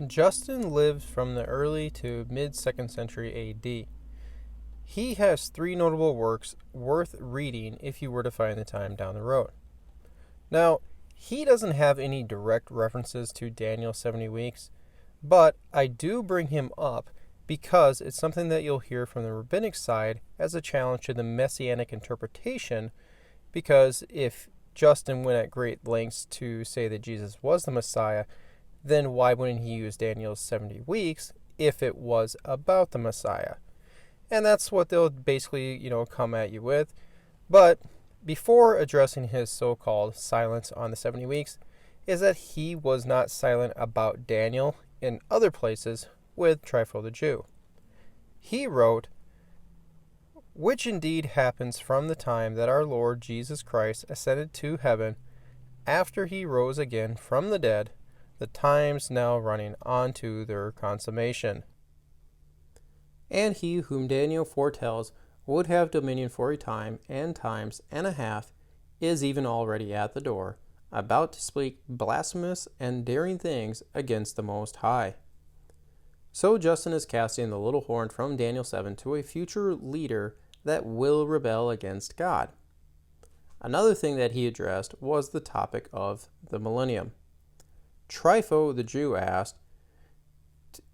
Justin lived from the early to mid 2nd century AD. He has three notable works worth reading if you were to find the time down the road. Now, he doesn't have any direct references to Daniel's 70 weeks, but I do bring him up because it's something that you'll hear from the rabbinic side as a challenge to the messianic interpretation, because if Justin went at great lengths to say that Jesus was the Messiah, then why wouldn't he use Daniel's 70 weeks if it was about the Messiah? And that's what they'll basically, come at you with. But before addressing his so-called silence on the 70 weeks, is that he was not silent about Daniel in other places with Trypho the Jew. He wrote, "Which indeed happens from the time that our Lord Jesus Christ ascended to heaven, after he rose again from the dead, the times now running on to their consummation. And he whom Daniel foretells would have dominion for a time and times and a half is even already at the door, about to speak blasphemous and daring things against the Most High." So Justin is casting the little horn from Daniel 7 to a future leader that will rebel against God. Another thing that he addressed was the topic of the millennium. Trypho the Jew asked,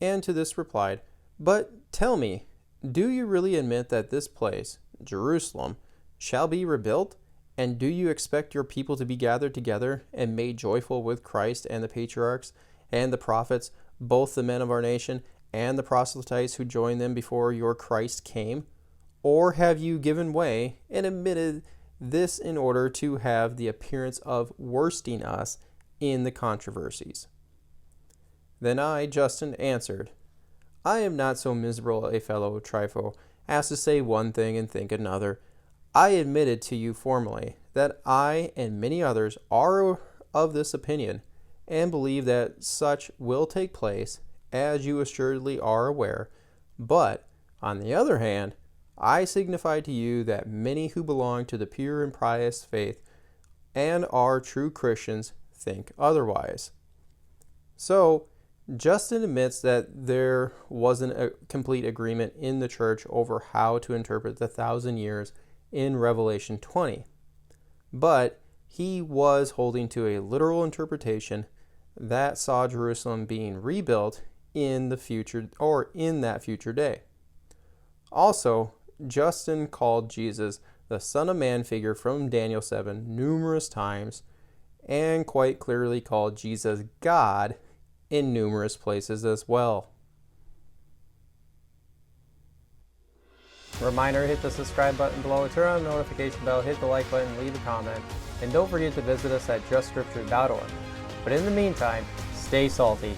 and to this replied, "But tell me, do you really admit that this place, Jerusalem, shall be rebuilt? And do you expect your people to be gathered together and made joyful with Christ and the patriarchs and the prophets, both the men of our nation and the proselytes who joined them before your Christ came? Or have you given way and admitted this in order to have the appearance of worsting us in the controversies?" Then I, Justin, answered, "I am not so miserable a fellow, Trypho, as to say one thing and think another. I admitted to you formerly that I and many others are of this opinion, and believe that such will take place, as you assuredly are aware. But, on the other hand, I signify to you that many who belong to the pure and pious faith and are true Christians think otherwise." So, Justin admits that there wasn't a complete agreement in the church over how to interpret the 1,000 years in Revelation 20. But he was holding to a literal interpretation that saw Jerusalem being rebuilt in the future, or in that future day. Also, Justin called Jesus the Son of Man figure from Daniel 7 numerous times, and quite clearly called Jesus God in numerous places as well. Reminder, hit the subscribe button below, turn on the notification bell, hit the like button, leave a comment, and don't forget to visit us at justscripture.org. But in the meantime, stay salty.